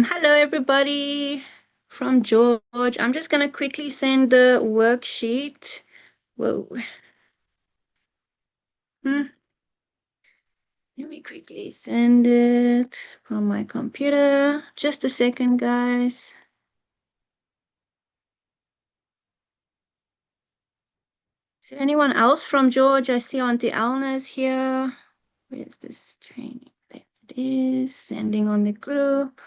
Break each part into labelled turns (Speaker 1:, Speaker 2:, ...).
Speaker 1: Hello, everybody from George. I'm just going to quickly send the worksheet. Whoa. Hmm. Let me quickly send it from my computer. Just a second, guys. Is there anyone else from George? I see Auntie Alna's here. Where's this training? There it is. Sending on the group.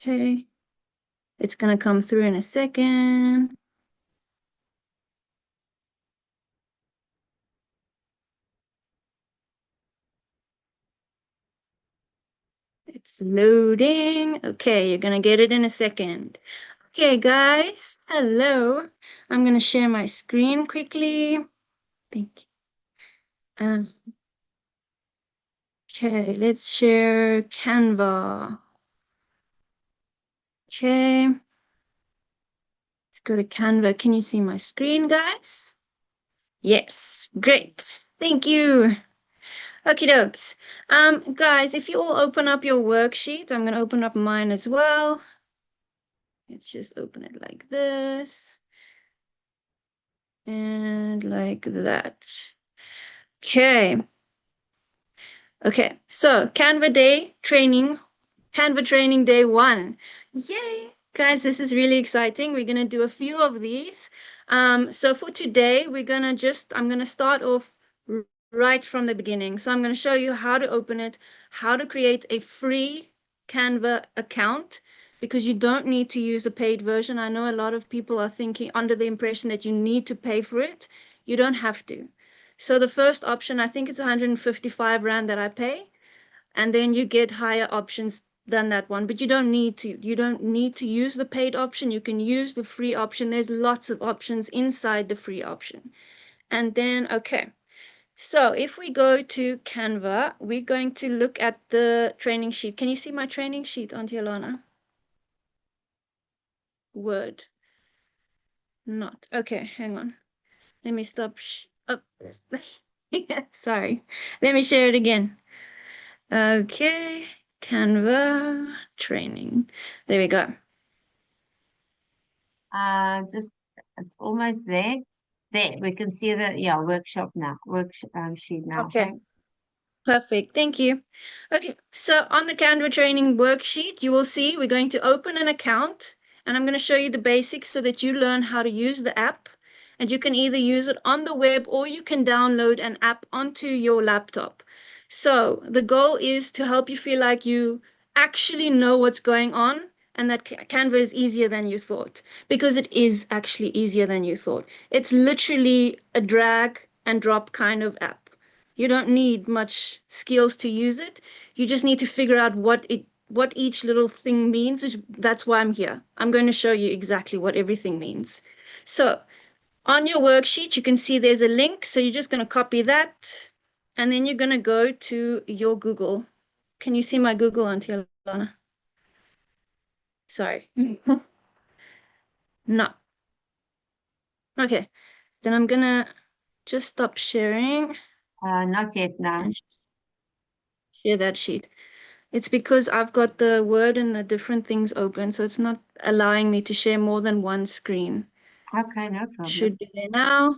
Speaker 1: Okay. It's going to come through in a second. It's loading. Okay, you're gonna get it in a second. Okay, guys. Hello. I'm gonna share my screen quickly. Thank you. Okay, let's share Canva. Okay, let's go to Canva. Can you see my screen, guys? Yes, great. Thank you. Okie dokes. Guys, if you all open up your worksheet, I'm gonna open up mine as well. Let's just open it like this. And like that. Okay. Okay. So Canva training day 1. Yay! Guys, this is really exciting. We're gonna do a few of these. So for today, I'm gonna start off right from the beginning. So I'm gonna show you how to open it, how to create a free Canva account, because you don't need to use a paid version. I know a lot of people are thinking under the impression that you need to pay for it. You don't have to. So the first option, I think it's 155 Rand that I pay, and then you get higher options than that one, but you don't need to. You don't need to use the paid option. You can use the free option. There's lots of options inside the free option. And then, okay. So if we go to Canva, we're going to look at the training sheet. Can you see my training sheet, Auntie Alana? Word. Not. Okay, hang on. Let me stop. Oh, sorry. Let me share it again. Okay, Canva training. There we go.
Speaker 2: Just it's almost there. There, we can see the workshop now, sheet now.
Speaker 1: Okay.
Speaker 2: Thanks.
Speaker 1: Perfect. Thank you. Okay, so on the Canva training worksheet, you will see we're going to open an account, and I'm going to show you the basics so that you learn how to use the app. And you can either use it on the web or you can download an app onto your laptop. So the goal is to help you feel like you actually know what's going on and that Canva is easier than you thought, because it is actually easier than you thought. It's literally a drag and drop kind of app. You don't need much skills to use it. You just need to figure out what each little thing means. That's why I'm here. I'm going to show you exactly what everything means. So on your worksheet, you can see there's a link. So you're just going to copy that, and then you're going to go to your Google. Can you see my Google, Auntie Alana? Sorry. No. Okay. Then I'm going to just stop sharing
Speaker 2: Not yet now.
Speaker 1: and share that sheet. It's because I've got the Word and the different things open, so it's not allowing me to share more than one screen.
Speaker 2: Okay, no
Speaker 1: It
Speaker 2: problem.
Speaker 1: should be there now.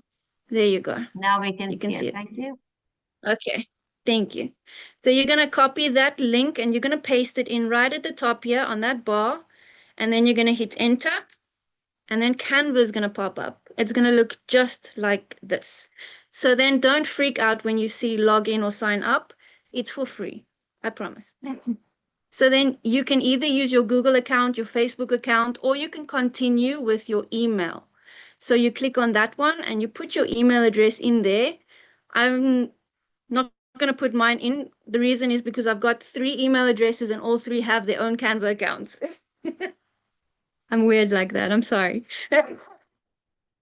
Speaker 1: There you go.
Speaker 2: Now we can
Speaker 1: You can
Speaker 2: see
Speaker 1: see
Speaker 2: it.
Speaker 1: it.
Speaker 2: Thank you.
Speaker 1: Okay, thank you. So you're going to copy that link and you're going to paste it in right at the top here on that bar. And then you're going to hit enter. And then Canva is going to pop up. It's going to look just like this. So then don't freak out when you see login or sign up. It's for free. I promise. So then you can either use your Google account, your Facebook account, or you can continue with your email. So you click on that one and you put your email address in there. I'm not going to put mine in. The reason is because I've got 3 email addresses and all 3 have their own Canva accounts. I'm weird like that. I'm sorry.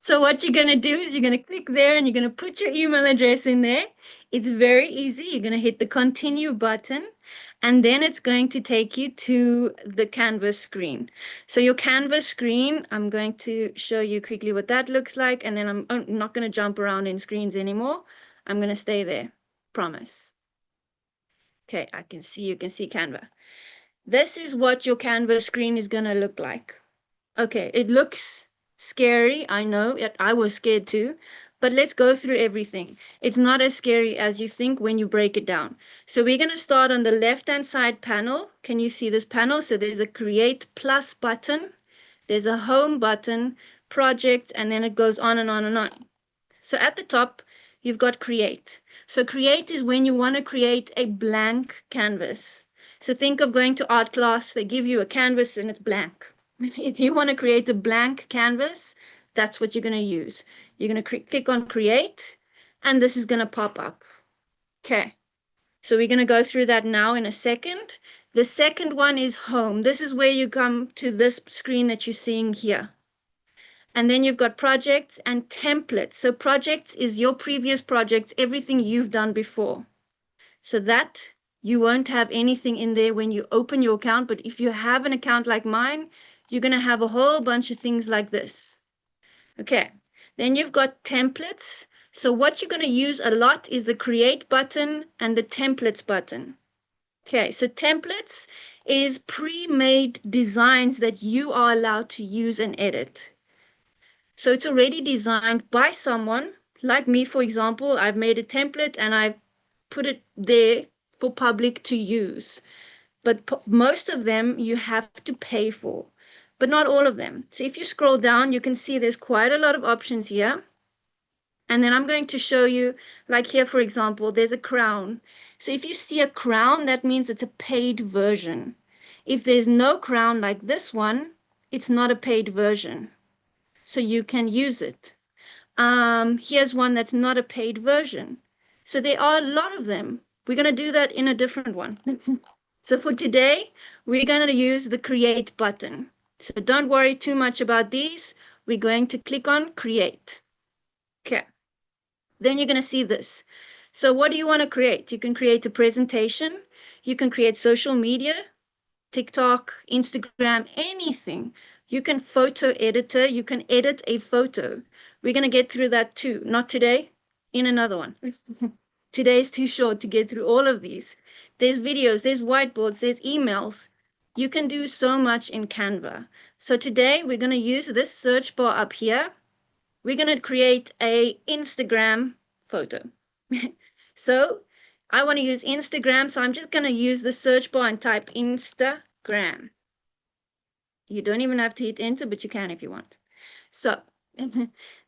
Speaker 1: So what you're going to do is you're going to click there and you're going to put your email address in there. It's very easy. You're going to hit the continue button, and then it's going to take you to the Canvas screen. So your Canvas screen, I'm going to show you quickly what that looks like, and then I'm not going to jump around in screens anymore. I'm going to stay there. Promise. Okay, you can see Canva. This is what your Canva screen is gonna look like. Okay, it looks scary. I know it, I was scared too, but let's go through everything. It's not as scary as you think when you break it down. So we're going to start on the left-hand side panel. Can you see this panel? So there's a Create Plus button, there's a Home button, Project, and then it goes on and on and on. So at the top, you've got Create. So Create is when you want to create a blank canvas. So think of going to art class, they give you a canvas and it's blank. If you want to create a blank canvas, that's what you're going to use. You're going to click on Create, and this is going to pop up. Okay, so we're going to go through that now in a second. The second one is Home. This is where you come to this screen that you're seeing here. And then you've got projects and templates. So projects is your previous projects, everything you've done before. So that you won't have anything in there when you open your account. But if you have an account like mine, you're going to have a whole bunch of things like this. Okay. Then you've got templates. So what you're going to use a lot is the create button and the templates button. Okay. So templates is pre-made designs that you are allowed to use and edit. So it's already designed by someone like me, for example. I've made a template and I've put it there for public to use. But most of them you have to pay for, but not all of them. So if you scroll down, you can see there's quite a lot of options here. And then I'm going to show you, like here, for example, there's a crown. So if you see a crown, that means it's a paid version. If there's no crown like this one, it's not a paid version. So you can use it. Here's one that's not a paid version. So there are a lot of them. We're going to do that in a different one. So for today, we're going to use the create button. So don't worry too much about these. We're going to click on create. Okay. Then you're going to see this. So what do you want to create? You can create a presentation. You can create social media, TikTok, Instagram, anything. You can photo editor. You can edit a photo. We're going to get through that too. Not today, in another one. Today is too short to get through all of these. There's videos, there's whiteboards, there's emails. You can do so much in Canva. So today we're going to use this search bar up here. We're going to create a Instagram photo. So I want to use Instagram, so I'm just going to use the search bar and type Instagram. You don't even have to hit enter, but you can if you want. So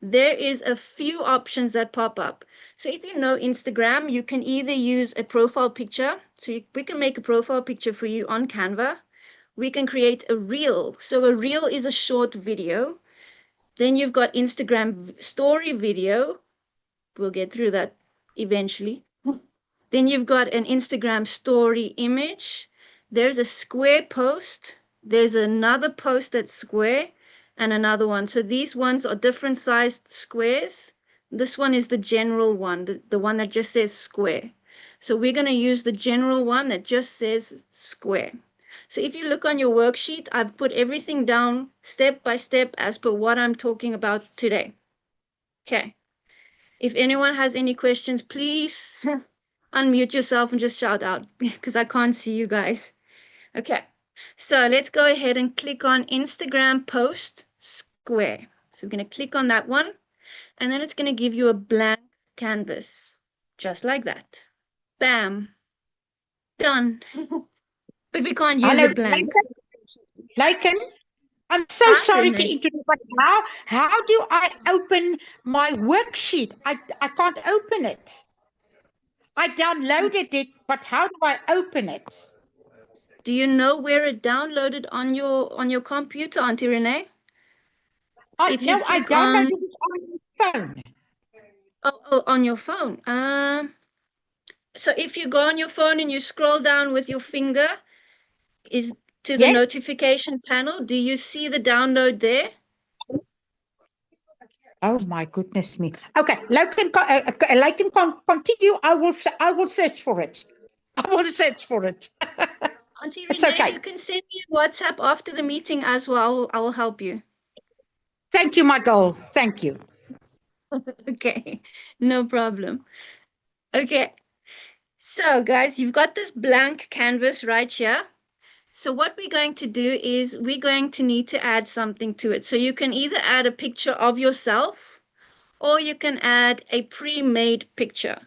Speaker 1: there is a few options that pop up. So if you know Instagram, you can either use a profile picture. So we can make a profile picture for you on Canva. We can create a reel. So a reel is a short video. Then you've got Instagram story video. We'll get through that eventually. Then you've got an Instagram story image. There's a square post. There's another post that's square and another one. So these ones are different sized squares. This one is the general one, the one that just says square. So we're going to use the general one that just says square. So if you look on your worksheet, I've put everything down step by step as per what I'm talking about today. Okay. If anyone has any questions, please unmute yourself and just shout out because I can't see you guys. Okay, so let's go ahead and click on Instagram post square. So we're going to click on that one, and then it's going to give you a blank canvas, just like that. Bam, done. But we can't use
Speaker 3: Hello,
Speaker 1: it blank.
Speaker 3: Laken. I'm so
Speaker 1: Hi,
Speaker 3: sorry to
Speaker 1: Renee.
Speaker 3: interrupt, but how do I open my worksheet? I can't open it. I downloaded it, but how do I open it?
Speaker 1: Do you know where it downloaded on your computer, Auntie Renee? If you
Speaker 3: No, I
Speaker 1: click on
Speaker 3: downloaded it on my phone.
Speaker 1: on your phone. So if you go on your phone and you scroll down with your finger is to the
Speaker 3: Yes.
Speaker 1: notification panel, do you see the download there?
Speaker 3: Oh my goodness me. Okay, Laken, continue. I will search for it. I will search for it.
Speaker 1: Auntie
Speaker 3: It's
Speaker 1: Renee,
Speaker 3: okay.
Speaker 1: you can send me a WhatsApp after the meeting as well. I will help you.
Speaker 3: Thank you, my girl. Thank you.
Speaker 1: Okay, no problem. Okay, So guys, you've got this blank canvas right here. So what we're going to do is we're going to need to add something to it. So you can either add a picture of yourself or you can add a pre-made picture.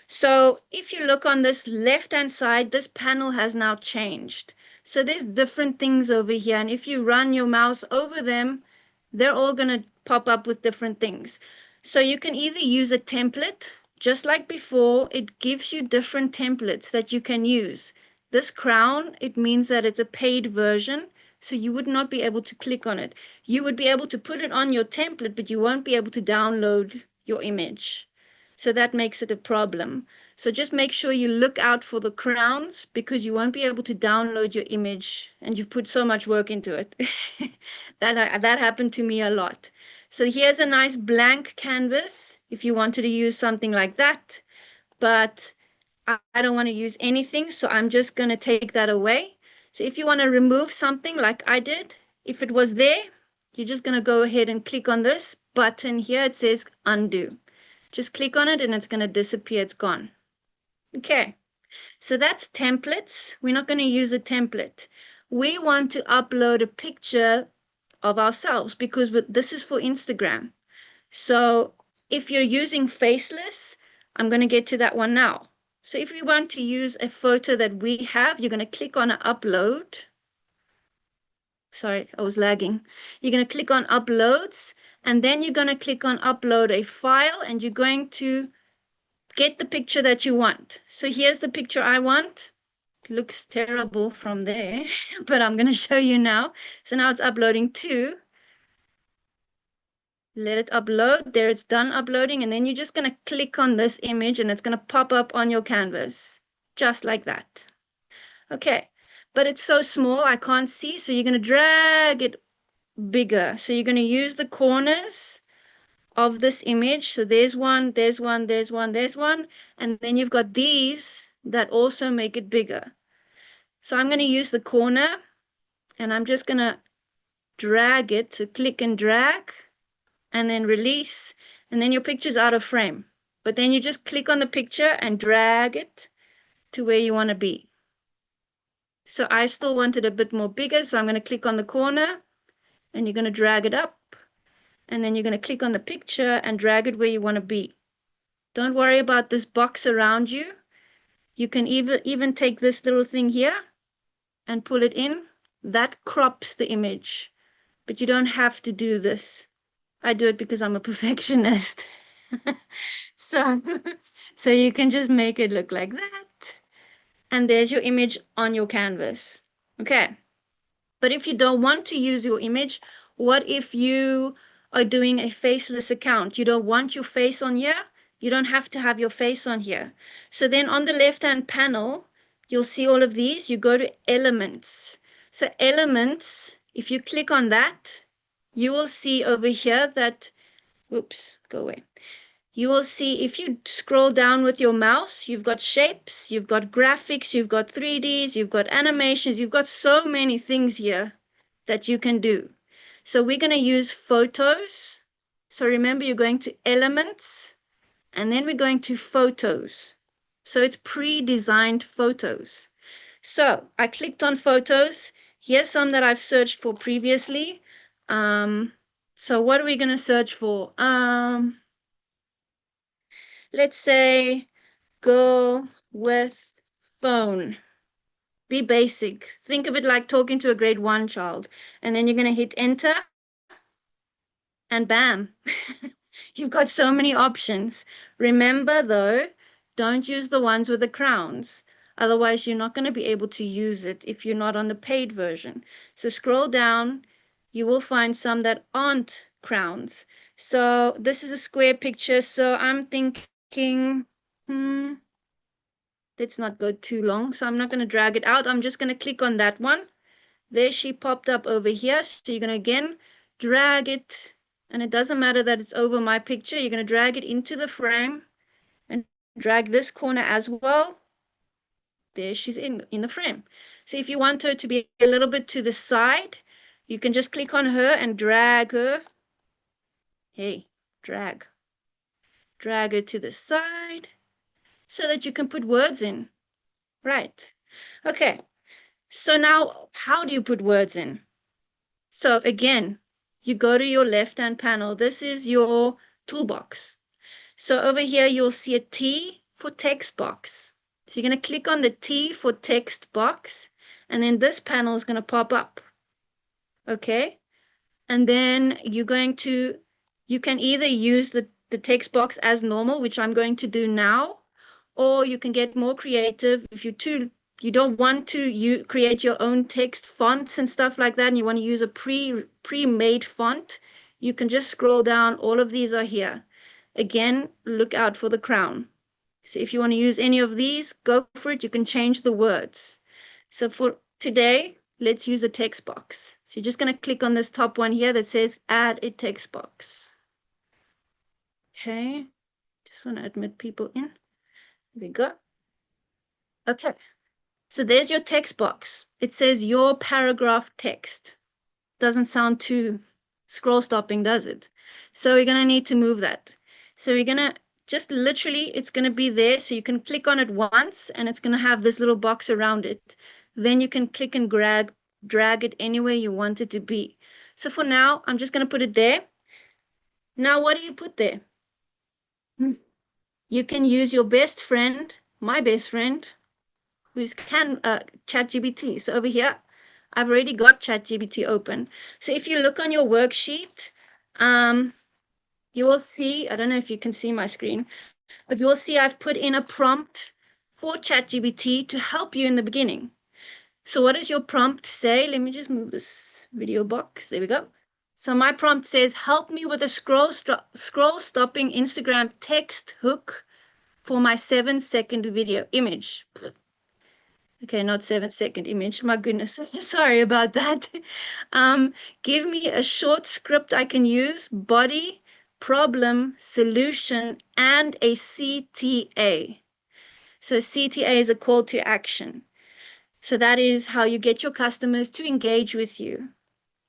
Speaker 1: So if you look on this left-hand side, this panel has now changed. So there's different things over here. And if you run your mouse over them, they're all going to pop up with different things. So you can either use a template, just like before, it gives you different templates that you can use. This crown, it means that it's a paid version, so you would not be able to click on it. You would be able to put it on your template, but you won't be able to download your image. So that makes it a problem. So just make sure you look out for the crowns because you won't be able to download your image and you've put so much work into it. That happened to me a lot. So here's a nice blank canvas if you wanted to use something like that, but I don't want to use anything, so I'm just going to take that away. So if you want to remove something like I did, if it was there, you're just going to go ahead and click on this button here. It says undo. Just click on it and it's going to disappear. It's gone. Okay, so that's templates. We're not going to use a template. We want to upload a picture of ourselves because this is for Instagram. So if you're using faceless, I'm going to get to that one now. So if we want to use a photo that we have, you're going to click on upload. Sorry, I was lagging. You're going to click on uploads, and then you're going to click on upload a file, and you're going to get the picture that you want. So here's the picture I want. It looks terrible from there, but I'm going to show you now. So now it's uploading to. Let it upload. There, it's done uploading, and then you're just going to click on this image, and it's going to pop up on your canvas, just like that. Okay, but it's so small, I can't see, so you're going to drag it bigger. So you're going to use the corners of this image. So there's one, there's one, there's one, there's one, and then you've got these that also make it bigger. So I'm going to use the corner, and I'm just going to drag it, so click and drag, and then release, and then your picture's out of frame. But then you just click on the picture and drag it to where you want to be. So I still want it a bit more bigger, so I'm going to click on the corner, and you're going to drag it up, and then you're going to click on the picture and drag it where you want to be. Don't worry about this box around you. You can even take this little thing here and pull it in. That crops the image, but you don't have to do this. I do it because I'm a perfectionist. So, so you can just make it look like that. And there's your image on your canvas. Okay. But if you don't want to use your image, what if you are doing a faceless account? You don't want your face on here. You don't have to have your face on here. So then on the left-hand panel, you'll see all of these. You go to elements. So elements, if you click on that, you will see over here that, whoops, go away. You will see if you scroll down with your mouse, you've got shapes, you've got graphics, you've got 3Ds, you've got animations, you've got so many things here that you can do. So we're going to use photos. So remember, you're going to elements, and then we're going to photos. So it's pre-designed photos. So I clicked on photos. Here's some that I've searched for previously. So what are we going to search for? Let's say girl with phone. Be basic. Think of it like talking to a grade 1 child. And then you're going to hit enter. And bam. You've got so many options. Remember though, don't use the ones with the crowns. Otherwise, you're not going to be able to use it if you're not on the paid version. So scroll down. You will find some that aren't crowns. So this is a square picture. So I'm thinking, let's not go too long. So I'm not going to drag it out. I'm just going to click on that one. There she popped up over here. So you're going to again drag it. And it doesn't matter that it's over my picture. You're going to drag it into the frame and drag this corner as well. There she's in the frame. So if you want her to be a little bit to the side, you can just click on her and drag her. Hey, drag. Drag her to the side. so that you can put words in. Right. Okay. So now, how do you put words in? So again, you go to your left-hand panel. This is your toolbox. So over here, you'll see a T for text box. So you're going to click on the T for text box, and then this panel is going to pop up. Okay. And then you can either use the text box as normal, which I'm going to do now, or you can get more creative. If you don't want to create your own text fonts and stuff like that, and you want to use a pre-made font, you can just scroll down. All of these are here. Again, look out for the crown. So if you want to use any of these, go for it. You can change the words. So for today, let's use a text box. So you're just going to click on this top one here that says add a text box. Okay, just want to admit people in. There we go. Okay, so there's your text box. It says your paragraph text. Doesn't sound too scroll stopping, does it? So we're going to need to move that. So we're going to just literally, it's going to be there. So you can click on it once and it's going to have this little box around it. Then you can click and drag it anywhere you want it to be. So for now, I'm just going to put it there. Now, what do you put there? You can use your best friend, my best friend, who's ChatGPT. So over here, I've already got ChatGPT open. So if you look on your worksheet, you will see, I don't know if you can see my screen, but you will see I've put in a prompt for ChatGPT to help you in the beginning. So what does your prompt say? Let me just move this video box. There we go. So my prompt says, help me with a scroll stopping Instagram text hook for my 7-second video image. Okay, not 7-second image. My goodness. Sorry about that. Give me a short script I can use, body, problem, solution, and a CTA. So CTA is a call to action. So that is how you get your customers to engage with you.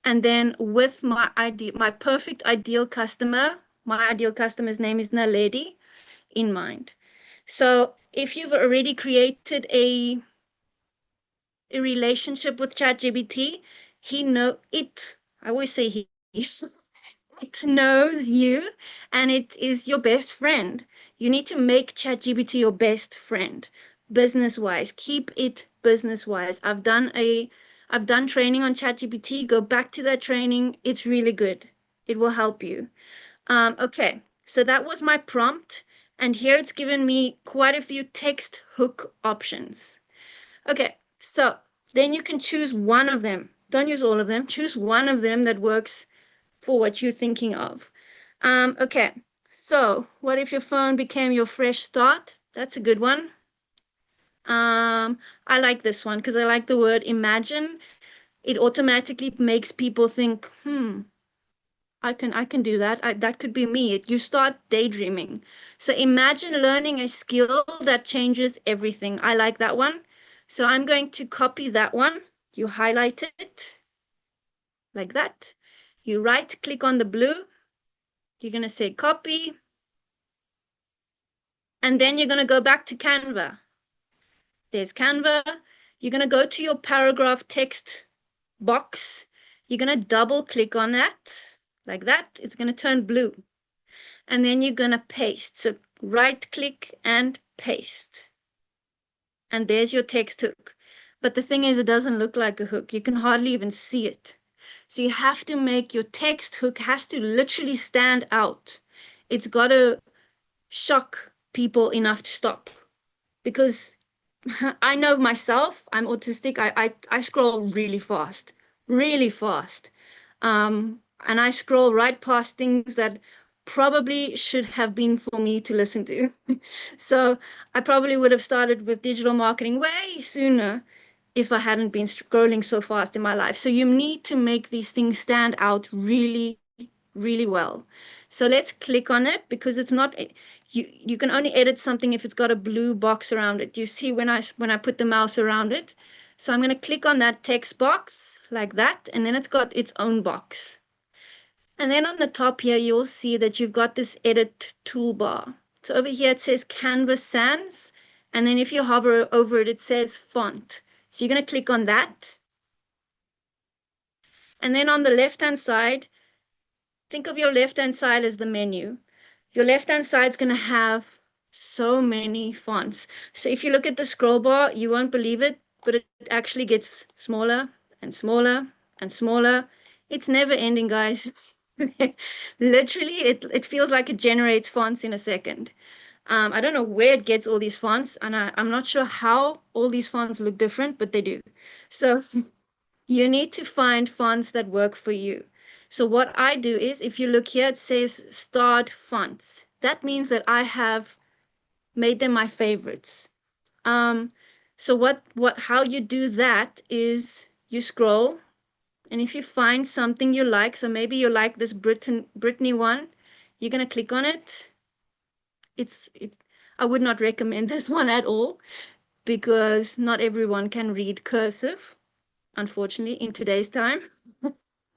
Speaker 1: And then with my perfect ideal customer, my ideal customer's name is Naledi, in mind. So if you've already created a relationship with ChatGPT, I always say he, it knows you and it is your best friend. You need to make ChatGPT your best friend, business-wise. Keep it business-wise. I've done training on ChatGPT. Go back to that training. It's really good. It will help you. Okay, so that was my prompt. And here it's given me quite a few text hook options. Okay, so then you can choose one of them. Don't use all of them. Choose one of them that works for what you're thinking of. Okay, so what if your phone became your fresh start? That's a good one. I like this one because I like the word imagine. It automatically makes people think, I can do that. That could be me. You start daydreaming. So imagine learning a skill that changes everything. I like that one. So I'm going to copy that one. You highlight it like that. You right click on the blue. You're going to say copy. And then you're going to go back to Canva. There's Canva. You're going to go to your paragraph text box. You're going to double click on that like that. It's going to turn blue. And then you're going to paste. So right click and paste. And there's your text hook. But the thing is, it doesn't look like a hook. You can hardly even see it. So you have to make your text hook has to literally stand out. It's got to shock people enough to stop. Because I know myself, I'm autistic. I scroll really fast, really fast. And I scroll right past things that probably should have been for me to listen to. So I probably would have started with digital marketing way sooner if I hadn't been scrolling so fast in my life. So you need to make these things stand out really, really well. So let's click on it because it's not, you can only edit something if it's got a blue box around it. You see when I put the mouse around it. So I'm going to click on that text box like that, and then it's got its own box. And then on the top here, you'll see that you've got this edit toolbar. So over here, it says Canva Sans. And then if you hover over it, it says font. So you're going to click on that. And then on the left-hand side, think of your left-hand side as the menu. Your left-hand side is going to have so many fonts. So if you look at the scroll bar, you won't believe it, but it actually gets smaller and smaller and smaller. It's never ending, guys. Literally, it feels like it generates fonts in a second. I don't know where it gets all these fonts, and I'm not sure how all these fonts look different, but they do. So you need to find fonts that work for you. So what I do is, if you look here, it says starred fonts. That means that I have made them my favorites. Um, so how you do that is you scroll, and if you find something you like, so maybe you like this Brittany one, you're gonna click on it. It. I would not recommend this one at all because not everyone can read cursive, unfortunately, in today's time.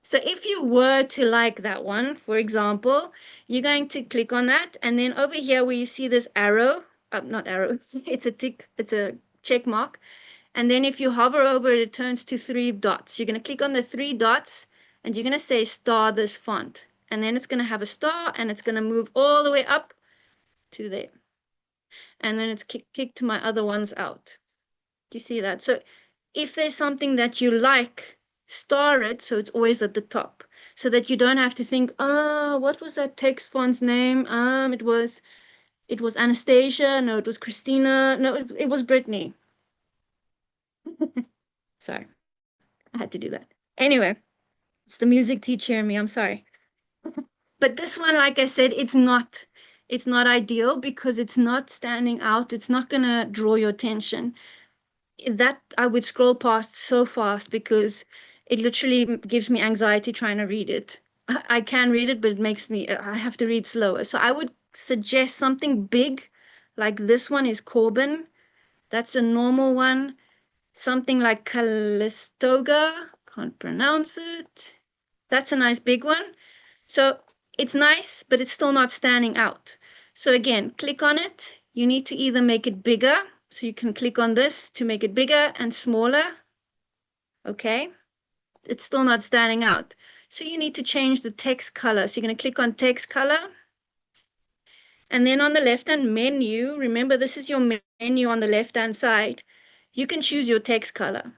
Speaker 1: So if you were to like that one, for example, you're going to click on that. And then over here where you see this arrow, not arrow, it's a tick, it's a check mark. And then if you hover over it, it turns to three dots. You're going to click on the three dots and you're going to say star this font. And then it's going to have a star and it's going to move all the way up to there. And then it's kicked my other ones out. Do you see that? So if there's something that you like, star it so it's always at the top, so that you don't have to think, oh, what was that text font's name? It was Anastasia. No, it was Christina. No, it was Brittany. Sorry, I had to do that. Anyway, it's the music teacher in me. I'm sorry. But this one, like I said, it's not ideal because it's not standing out. It's not gonna draw your attention. That I would scroll past so fast because it literally gives me anxiety trying to read it. I can read it, but it makes me, I have to read slower. So I would suggest something big, like this one is Corbin. That's a normal one. Something like Calistoga, can't pronounce it. That's a nice big one. So it's nice, but it's still not standing out. So again, click on it. You need to either make it bigger. So you can click on this to make it bigger and smaller. Okay. It's still not standing out. So you need to change the text color. So you're going to click on text color. And then on the left-hand menu, remember this is your menu on the left-hand side. You can choose your text color.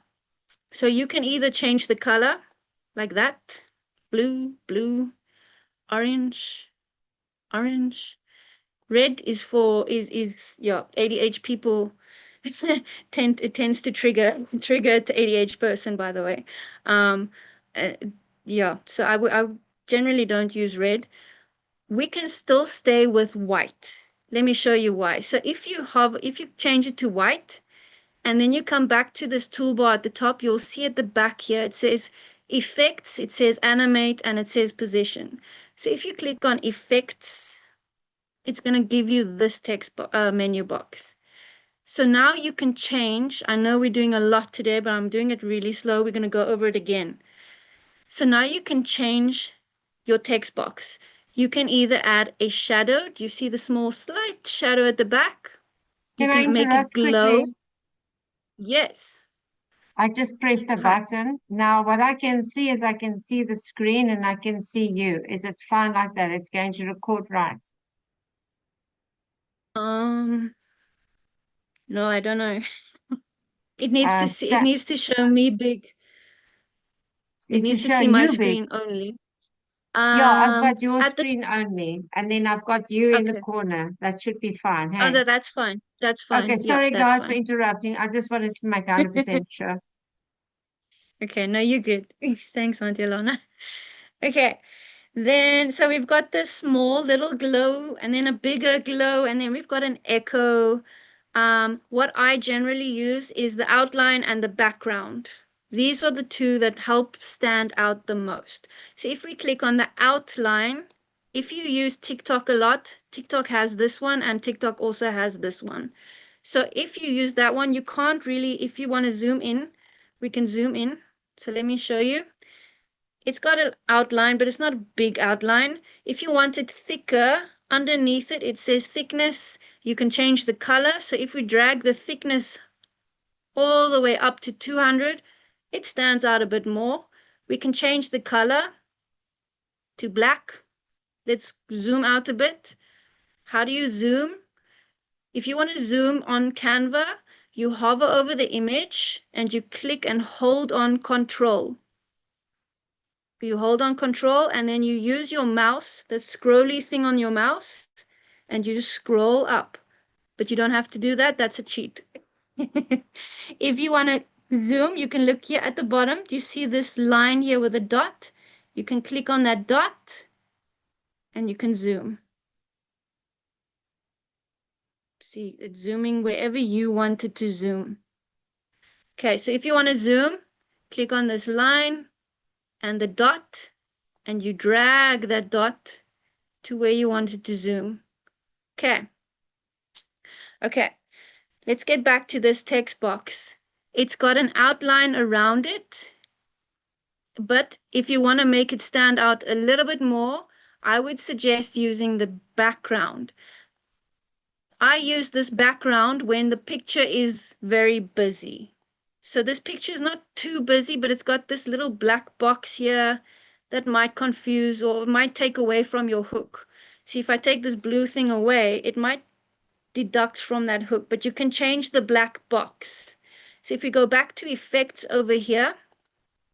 Speaker 1: So you can either change the color like that, blue, blue, orange, orange. Red is for yeah, ADH people it tends to trigger the ADH person, by the way. Um, uh, yeah, so I generally don't use red. We can still stay with white. Let me show you why. So if you change it to white, and then you come back to this toolbar at the top, you'll see at the back here, it says effects, it says animate, and it says position. So if you click on effects, it's going to give you this menu box. So now you can change. I know we're doing a lot today, but I'm doing it really slow. We're going to go over it again. So now you can change your text box. You can either add a shadow. Do you see the small slight shadow at the back? You
Speaker 2: Can I
Speaker 1: can make it
Speaker 2: interrupt
Speaker 1: glow.
Speaker 2: quickly?
Speaker 1: Yes.
Speaker 2: I just pressed a
Speaker 1: Hi.
Speaker 2: button. Now, what I can see is I can see the screen and I can see you. Is it fine like that? It's going to record right.
Speaker 1: Um, no, I don't know. It needs to see, it
Speaker 2: Sta
Speaker 1: needs to show me big. It
Speaker 2: Needs to
Speaker 1: needs to
Speaker 2: show
Speaker 1: see my
Speaker 2: you big.
Speaker 1: screen only.
Speaker 2: Yeah, I've got your
Speaker 1: At the
Speaker 2: screen only, and then I've got you in the
Speaker 1: Okay.
Speaker 2: corner. That should be fine.
Speaker 1: Oh,
Speaker 2: Hey.
Speaker 1: that's fine. That's
Speaker 2: Okay,
Speaker 1: fine. Yeah,
Speaker 2: sorry
Speaker 1: that's
Speaker 2: guys for
Speaker 1: fine.
Speaker 2: interrupting. I just wanted to make 100% sure.
Speaker 1: Okay, no, you're good. Thanks, Auntie Alana. Okay, then so we've got this small little glow and then a bigger glow, and then we've got an echo. What I generally use is the outline and the background. These are the two that help stand out the most. So if we click on the outline, if you use TikTok a lot, TikTok has this one and TikTok also has this one. So if you use that one, you can't really, if you want to zoom in, we can zoom in. So let me show you. It's got an outline, but it's not a big outline. If you want it thicker, underneath it, it says thickness. You can change the color. So if we drag the thickness all the way up to 200, it stands out a bit more. We can change the color to black. Let's zoom out a bit. How do you zoom? If you want to zoom on Canva, you hover over the image and you click and hold on Control. You hold on Control and then you use your mouse, the scrolly thing on your mouse, and you just scroll up. But you don't have to do that. That's a cheat. If you want to zoom, you can look here at the bottom. Do you see this line here with a dot? You can click on that dot and you can zoom. See, it's zooming wherever you want it to zoom. Okay, so if you want to zoom, click on this line and the dot, and you drag that dot to where you want it to zoom. Okay. Okay, let's get back to this text box. It's got an outline around it, but if you want to make it stand out a little bit more, I would suggest using the background. I use this background when the picture is very busy. So this picture is not too busy, but it's got this little black box here that might confuse or might take away from your hook. See, if I take this blue thing away, it might deduct from that hook, but you can change the black box. So if we go back to effects over here,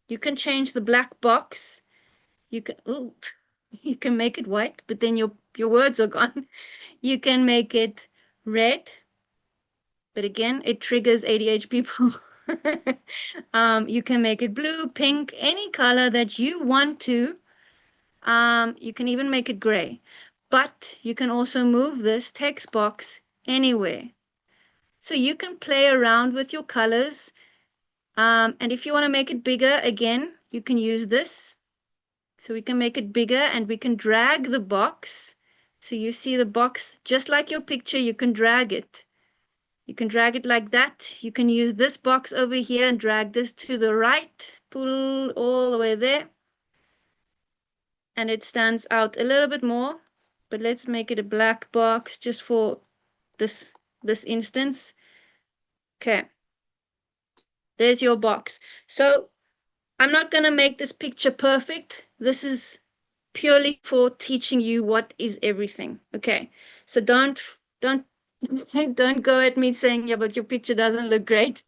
Speaker 1: you can change the black box. You can, ooh, you can make it white, but then your words are gone. You can make it red, but again, it triggers ADHD people. You can make it blue, pink, any color that you want to. You can even make it gray, but you can also move this text box anywhere. So you can play around with your colors. And if you want to make it bigger, again, you can use this. So we can make it bigger and we can drag the box. So you see the box, just like your picture, you can drag it. You can drag it like that. You can use this box over here and drag this to the right, pull all the way there. And it stands out a little bit more, but let's make it a black box just for this instance. Okay. There's your box. So I'm not going to make this picture perfect. This is purely for teaching you what is everything. Okay. So don't don't go at me saying, yeah, but your picture doesn't look great.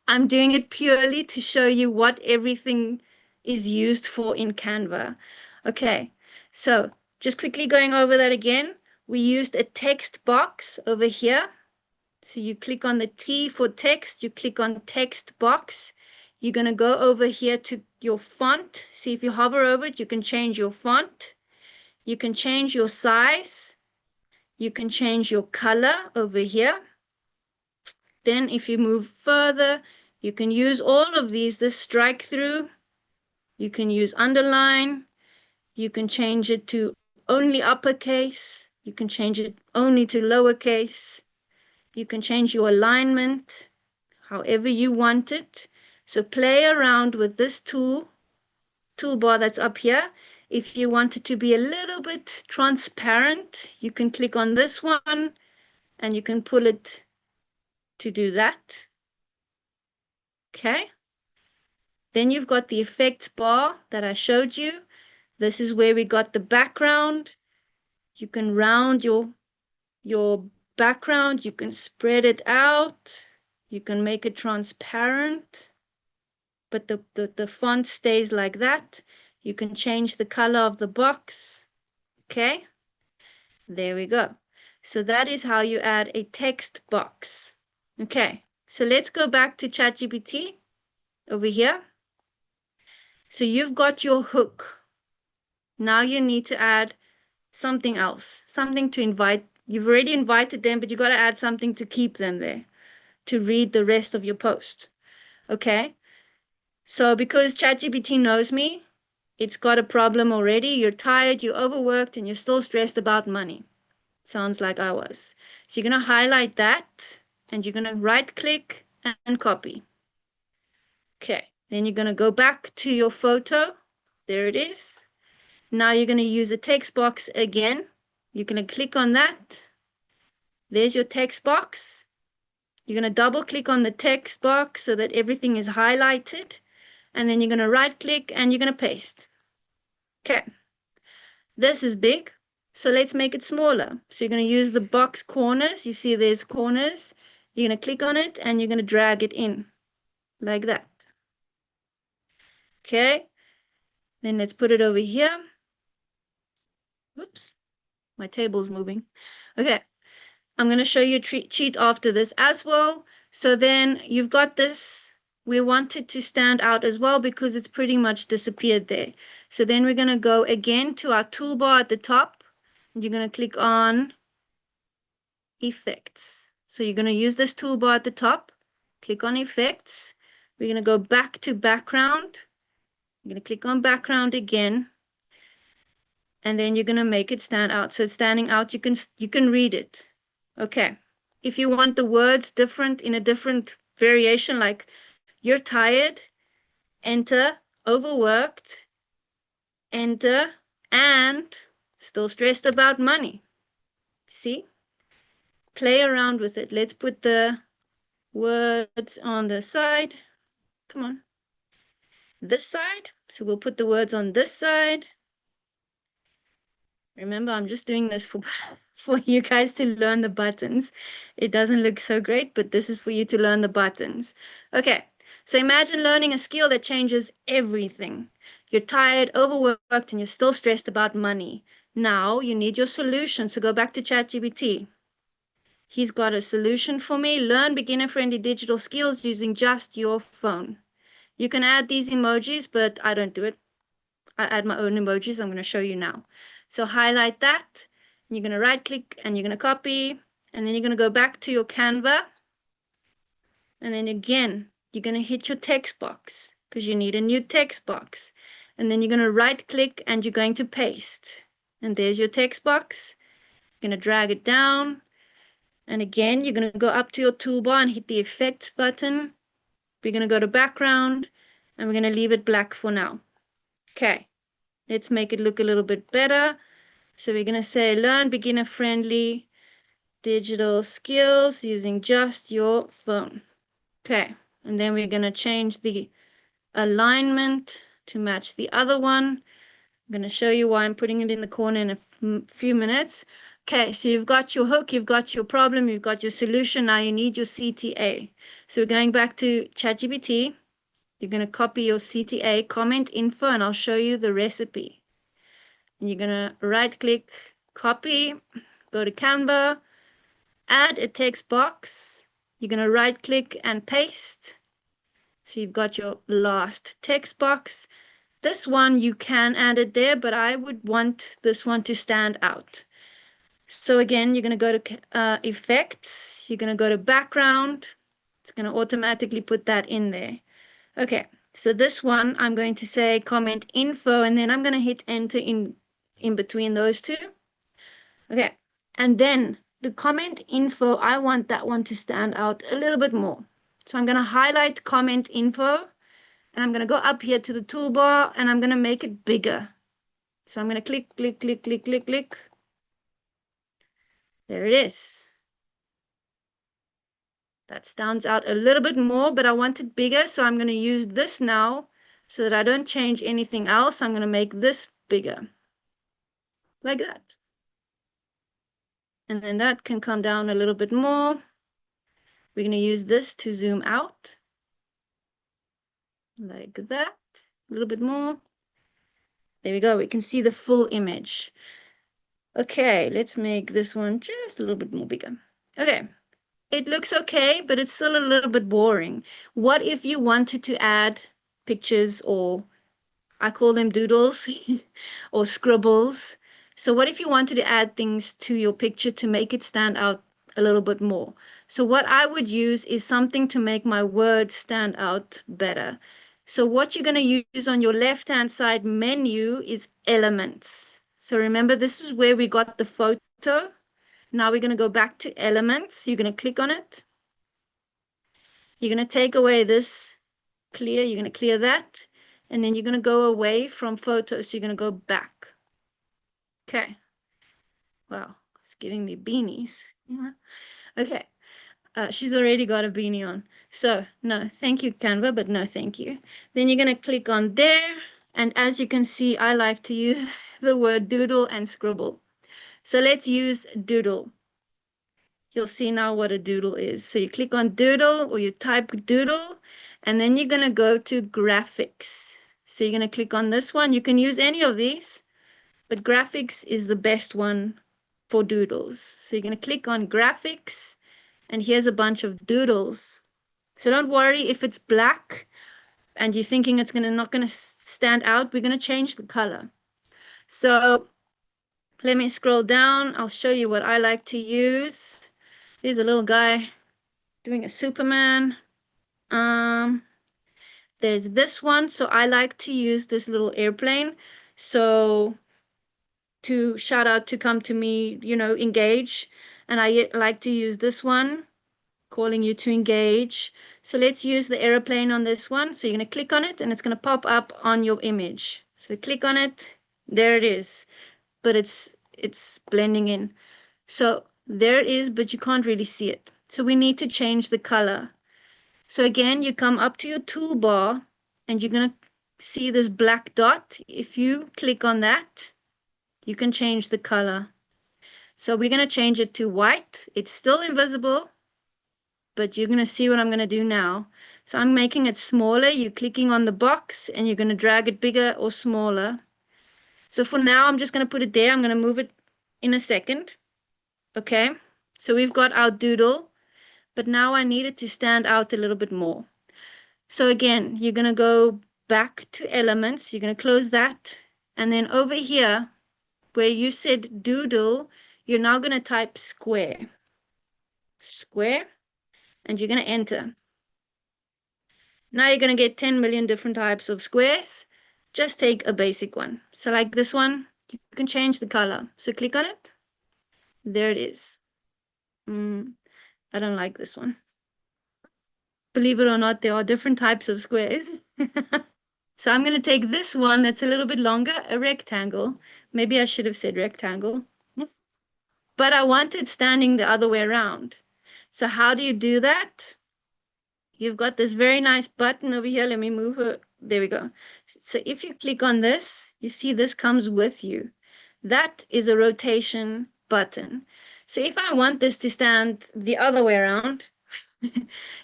Speaker 1: I'm doing it purely to show you what everything is used for in Canva. Okay, so just quickly going over that again, we used a text box over here. So you click on the T for text, you click on text box. You're going to go over here to your font. See, if you hover over it, you can change your font. You can change your size. You can change your color over here. Then if you move further, you can use all of these, this strike through. You can use underline. You can change it to only uppercase. You can change it only to lowercase. You can change your alignment however you want it. So play around with this toolbar that's up here. If you want it to be a little bit transparent, you can click on this one and you can pull it to do that. Okay. Then you've got the effects bar that I showed you. This is where we got the background. You can round your background. You can spread it out. You can make it transparent, but the font stays like that. You can change the color of the box. Okay. There we go. So that is how you add a text box. Okay. So let's go back to ChatGPT over here. So you've got your hook. Now you need to add something else, something to invite. You've already invited them, but you got to add something to keep them there, to read the rest of your post. Okay. So because ChatGPT knows me, it's got a problem already. You're tired, you're overworked, and you're still stressed about money. Sounds like I was. So you're going to highlight that, and you're going to right-click and copy. Okay. Then you're going to go back to your photo. There it is. Now you're going to use the text box again. You're going to click on that. there's your text box. You're going to double click on the text box so that everything is highlighted. And then you're going to right click and you're going to paste. Okay. This is big, so let's make it smaller. So you're going to use the box corners. You see there's corners. You're going to click on it and you're going to drag it in like that. Okay. Then let's put it over here. Oops, my table's moving. Okay. I'm going to show you a cheat after this as well. So then you've got this. We want it to stand out as well because it's pretty much disappeared there. So then we're going to go again to our toolbar at the top. And you're going to click on Effects. So you're going to use this toolbar at the top. Click on Effects. We're going to go back to Background. You're going to click on Background again. And then you're going to make it stand out. So it's standing out. You can read it. Okay. If you want the words different in a different variation, like you're tired, enter, overworked, enter, and still stressed about money. See? Play around with it. Let's put the words on the side. Come on. This side. So we'll put the words on this side. Remember, I'm just doing this for you guys to learn the buttons. It doesn't look so great, but this is for you to learn the buttons. Okay, so imagine learning a skill that changes everything. You're tired, overworked, and you're still stressed about money. Now you need your solution, so go back to ChatGPT. He's got a solution for me. Learn beginner-friendly digital skills using just your phone. You can add these emojis, but I don't do it. I add my own emojis. I'm going to show you now. So highlight that. You're going to right click and you're going to copy. And then you're going to go back to your Canva. And then again, you're going to hit your text box because you need a new text box. And then you're going to right click and you're going to paste. And there's your text box. You're going to drag it down. And again, you're going to go up to your toolbar and hit the effects button. We're going to go to background and we're going to leave it black for now. Okay. Let's make it look a little bit better. So we're going to say learn beginner-friendly digital skills using just your phone. Okay, and then we're going to change the alignment to match the other one. I'm going to show you why I'm putting it in the corner in a few minutes. Okay, so you've got your hook, you've got your problem, you've got your solution. Now you need your CTA. So we're going back to ChatGPT. You're going to copy your CTA, comment info, and I'll show you the recipe. And you're going to right click, copy, go to Canva, add a text box. You're going to right click and paste. So you've got your last text box. This one, you can add it there, but I would want this one to stand out. So again, you're going to go to effects. You're going to go to background. It's going to automatically put that in there. Okay, so this one, I'm going to say comment info, and then I'm going to hit enter in between those two. Okay, and then the comment info, I want that one to stand out a little bit more. So I'm going to highlight comment info, and I'm going to go up here to the toolbar, and I'm going to make it bigger. So I'm going to click, click, click, click, click, click. There it is. That stands out a little bit more, but I want it bigger, so I'm going to use this now so that I don't change anything else. I'm going to make this bigger, like that. And then that can come down a little bit more. We're going to use this to zoom out, like that, a little bit more. There we go. We can see the full image. Okay, let's make this one just a little bit more bigger. Okay, it looks okay, but it's still a little bit boring. What if you wanted to add pictures, or I call them doodles or scribbles? So what if you wanted to add things to your picture to make it stand out a little bit more? So what I would use is something to make my words stand out better. So what you're going to use on your left-hand side menu is elements. So remember, this is where we got the photo. Now we're going to go back to elements. You're going to click on it. You're going to take away this clear. You're going to clear that. And then you're going to go away from photos. So you're going to go back. Okay. Wow, it's giving me beanies. Yeah. Okay. She's already got a beanie on. So, no, thank you, Canva, but no, thank you. Then you're going to click on there. And as you can see, I like to use the word doodle and scribble. So let's use doodle. You'll see now what a doodle is. So you click on doodle or you type doodle, and then you're going to go to graphics. So you're going to click on this one. You can use any of these, but graphics is the best one for doodles. So you're going to click on graphics, and here's a bunch of doodles. So don't worry if it's black and you're thinking it's not going to stand out. We're going to change the color. So let me scroll down. I'll show you what I like to use. There's a little guy doing a Superman. There's this one. So I like to use this little airplane. So to shout out to come to me, engage. And I like to use this one, calling you to engage. So let's use the airplane on this one. So you're going to click on it and it's going to pop up on your image. So click on it. There it is. But it's blending in. So there it is, but you can't really see it. So we need to change the color. So again, you come up to your toolbar and you're going to see this black dot. If you click on that, you can change the color. So we're going to change it to white. It's still invisible, but you're going to see what I'm going to do now. So I'm making it smaller. You're clicking on the box and you're going to drag it bigger or smaller. So for now, I'm just going to put it there. I'm going to move it in a second. Okay, so we've got our doodle, but now I need it to stand out a little bit more. So again, you're going to go back to elements. You're going to close that. And then over here, where you said doodle, you're now going to type square. Square. And you're going to enter. Now you're going to get 10 million different types of squares. Just take a basic one. So like this one, you can change the color. So click on it. There it is. I don't like this one. Believe it or not, there are different types of squares. So I'm going to take this one that's a little bit longer, a rectangle. Maybe I should have said rectangle. But I want it standing the other way around. So how do you do that? You've got this very nice button over here. Let me move it. There we go. So if you click on this, you see this comes with you. That is a rotation button. So if I want this to stand the other way around,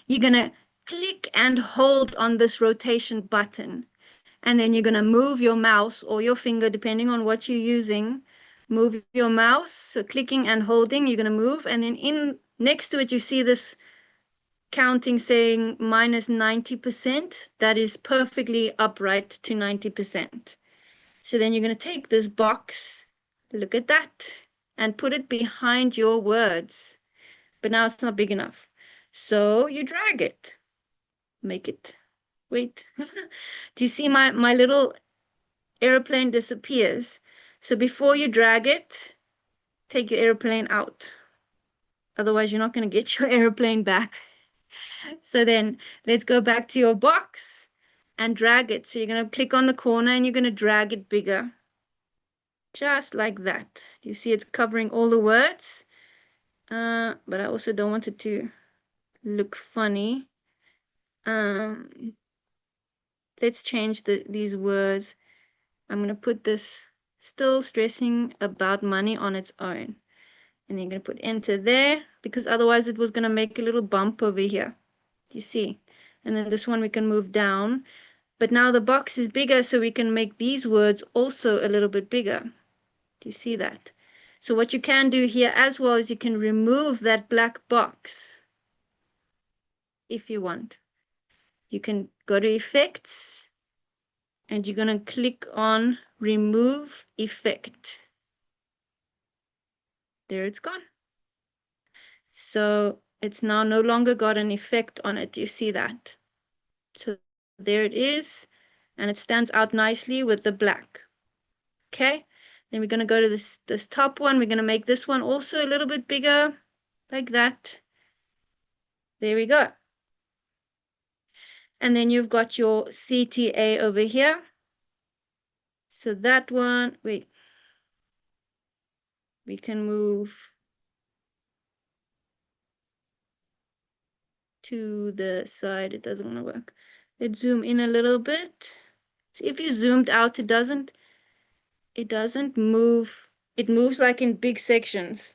Speaker 1: you're going to click and hold on this rotation button. And then you're going to move your mouse or your finger, depending on what you're using. Move your mouse. So clicking and holding, you're going to move. And then in next to it, you see this counting saying minus 90%. That is perfectly upright to 90%. So then you're going to take this box, look at that, and put it behind your words. But now it's not big enough. So you drag it. Make it. Wait. Do you see my little airplane disappears? So before you drag it, take your airplane out. Otherwise, you're not going to get your airplane back. So then let's go back to your box and drag it. So you're going to click on the corner and you're going to drag it bigger. Just like that. You see it's covering all the words. But I also don't want it to look funny. Let's change these words. I'm going to put this still stressing about money on its own. And you're going to put enter there because otherwise it was going to make a little bump over here. Do you see? And then this one we can move down. But now the box is bigger, so we can make these words also a little bit bigger. Do you see that? So what you can do here as well is you can remove that black box if you want. You can go to effects and you're going to click on remove effect. There it's gone. So it's now no longer got an effect on it. You see that? So there it is. And it stands out nicely with the black. Okay. Then we're going to go to this top one. We're going to make this one also a little bit bigger, like that. There we go. And then you've got your CTA over here. So that one, wait. We can move to the side. It doesn't want to work. Let's zoom in a little bit. So if you zoomed out, it doesn't move. It moves like in big sections.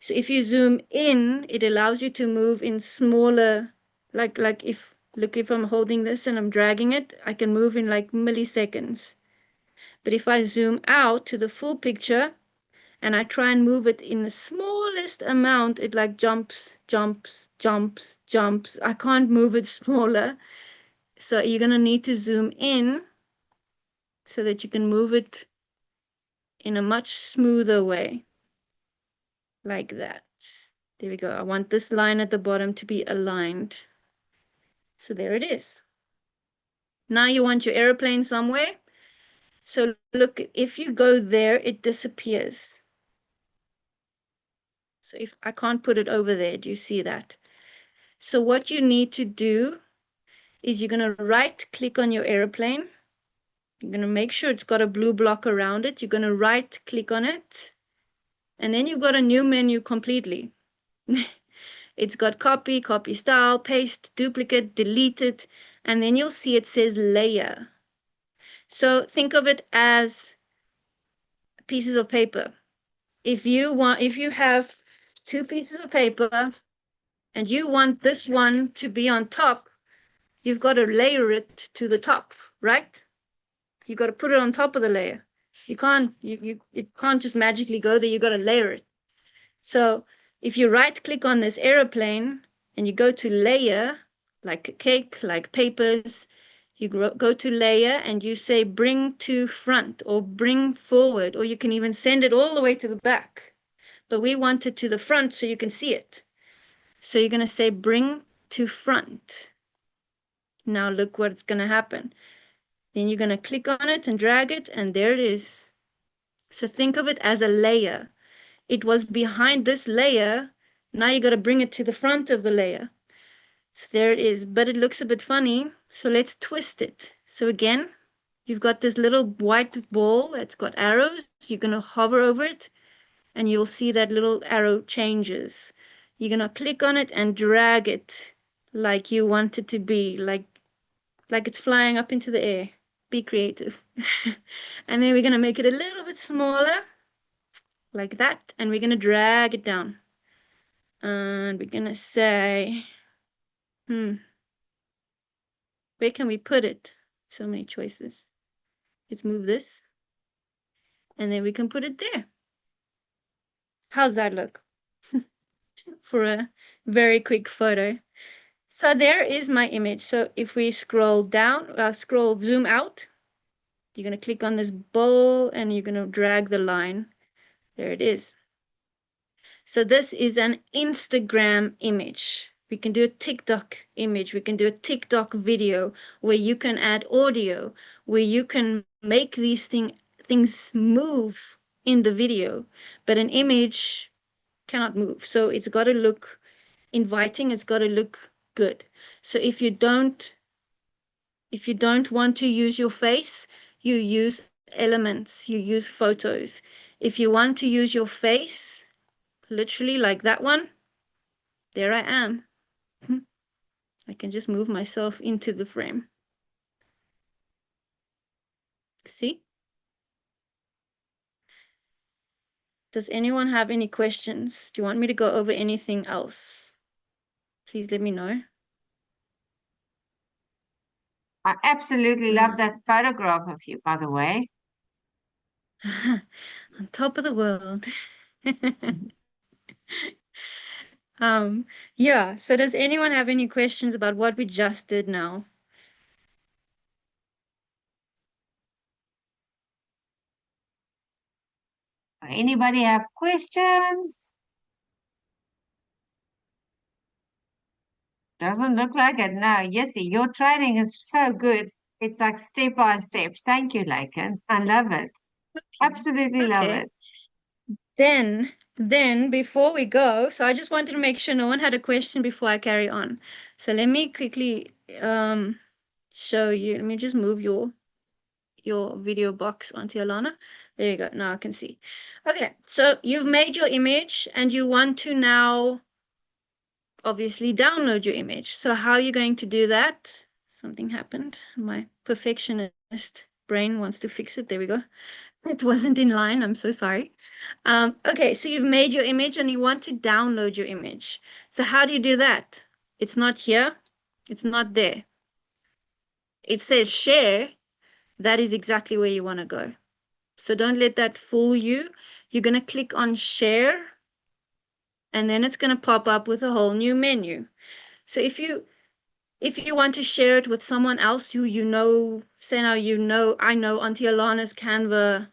Speaker 1: So if you zoom in, it allows you to move in smaller, like if, look, if I'm holding this and I'm dragging it, I can move in like milliseconds. But if I zoom out to the full picture and I try and move it in the smallest amount, it like jumps, jumps, jumps, jumps. I can't move it smaller. So you're going to need to zoom in so that you can move it in a much smoother way, like that. There we go. I want this line at the bottom to be aligned. So there it is. Now you want your airplane somewhere. So look, if you go there, it disappears. So if I can't put it over there, do you see that? So what you need to do is you're going to right click on your airplane. You're going to make sure it's got a blue block around it. You're going to right click on it. And then you've got a new menu completely. It's got copy, copy style, paste, duplicate, delete it, and then you'll see it says layer. So think of it as pieces of paper. If you have two pieces of paper and you want this one to be on top, you've got to layer it to the top, right? You got to put it on top of the layer. You can't, it can't just magically go there. You got to layer it. So if you right click on this airplane and you go to layer, like a cake, like papers, you go to layer and you say bring to front or bring forward, or you can even send it all the way to the back. But we want it to the front so you can see it. So you're going to say bring to front. Now look what's going to happen. Then you're going to click on it and drag it, and there it is. So think of it as a layer. It was behind this layer. Now you got to bring it to the front of the layer. So there it is, but it looks a bit funny. So let's twist it. So again, you've got this little white ball that's got arrows. You're going to hover over it and you'll see that little arrow changes. You're going to click on it and drag it like you want it to be, like it's flying up into the air. Be creative. And then we're going to make it a little bit smaller, like that, and we're going to drag it down. And we're going to say, where can we put it? So many choices. Let's move this. And then we can put it there. How's that look? For a very quick photo. So there is my image. So if we scroll down, zoom out, you're going to click on this bowl and you're going to drag the line. There it is. So this is an Instagram image. We can do a TikTok image. We can do a TikTok video where you can add audio, where you can make these things move in the video, but an image cannot move. So it's got to look inviting. It's got to look good. So if you don't want to use your face, you use elements, you use photos. If you want to use your face, literally like that one, there I am. I can just move myself into the frame. See? Does anyone have any questions? Do you want me to go over anything else? Please let me know.
Speaker 2: I absolutely love that photograph of you, by the way.
Speaker 1: On top of the world. Yeah, so does anyone have any questions about what we just did now?
Speaker 2: Anybody have questions? Doesn't look like it. No, Yessie, your training is so good. It's like step by step. Thank you, Lakin. I love it. Absolutely love
Speaker 1: Okay.
Speaker 2: it.
Speaker 1: Then before we go, so I just wanted to make sure no one had a question before I carry on. So let me quickly show you. Let me just move your video box onto Alana. There you go. Now I can see. Okay, so you've made your image and you want to now obviously download your image. So how are you going to do that? Something happened. My perfectionist brain wants to fix it. There we go. It wasn't in line. I'm so sorry. Okay, so you've made your image and you want to download your image. So how do you do that? It's not here. It's not there. It says share. That is exactly where you want to go. So don't let that fool you. You're going to click on share, and then it's going to pop up with a whole new menu. So if you want to share it with someone else who you know, say now I know Auntie Alana's Canva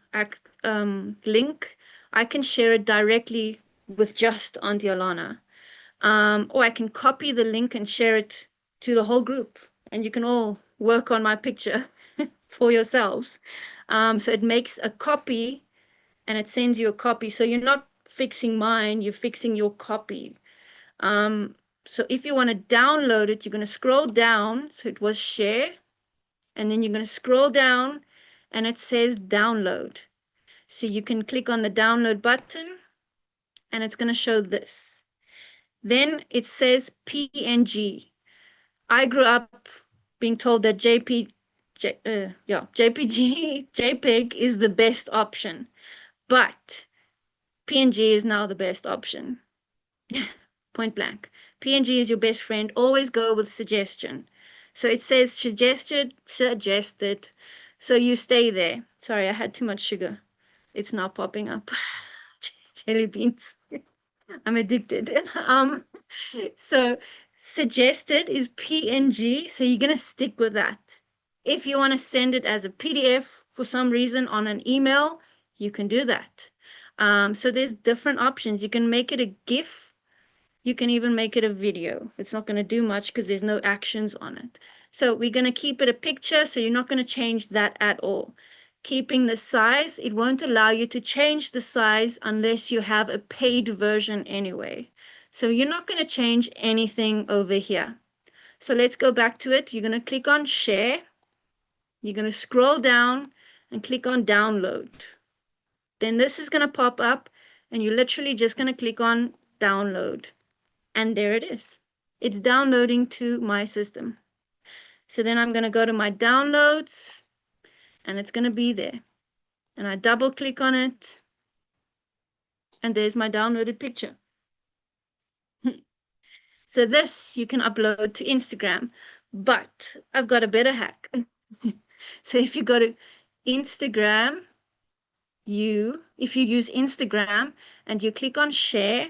Speaker 1: link, I can share it directly with just Auntie Alana. Or I can copy the link and share it to the whole group, and you can all work on my picture for yourselves. So it makes a copy and it sends you a copy. So you're not fixing mine, you're fixing your copy. So if you want to download it, you're going to scroll down. So it was share, and then you're going to scroll down and it says download. So you can click on the download button and it's going to show this. Then it says PNG. I grew up being told that JPEG is the best option, but PNG is now the best option. Point blank. PNG is your best friend. Always go with suggestion. So it says suggested. So you stay there. Sorry, I had too much sugar. It's not popping up. Jelly beans. I'm addicted. So suggested is PNG. So you're going to stick with that. If you want to send it as a PDF for some reason on an email, you can do that. So there's different options. You can make it a GIF. You can even make it a video. It's not going to do much because there's no actions on it. So we're going to keep it a picture. So you're not going to change that at all. Keeping the size, it won't allow you to change the size unless you have a paid version anyway. So you're not going to change anything over here. So let's go back to it. You're going to click on share. You're going to scroll down and click on download. Then this is going to pop up and you're literally just going to click on download. And there it is. It's downloading to my system. So then I'm going to go to my downloads and it's going to be there. And I double click on it. And there's my downloaded picture. So this you can upload to Instagram. But I've got a better hack. So if you go to Instagram, if you use Instagram and you click on share,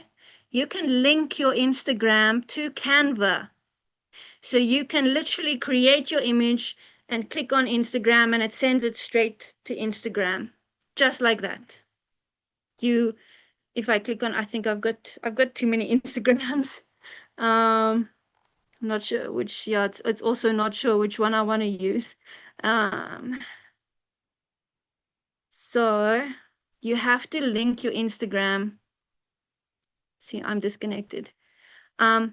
Speaker 1: you can link your Instagram to Canva. So you can literally create your image and click on Instagram and it sends it straight to Instagram. Just like that. If I click on, I think I've got too many Instagrams. I'm not sure which, it's also not sure which one I want to use. So you have to link your Instagram. See, I'm disconnected. So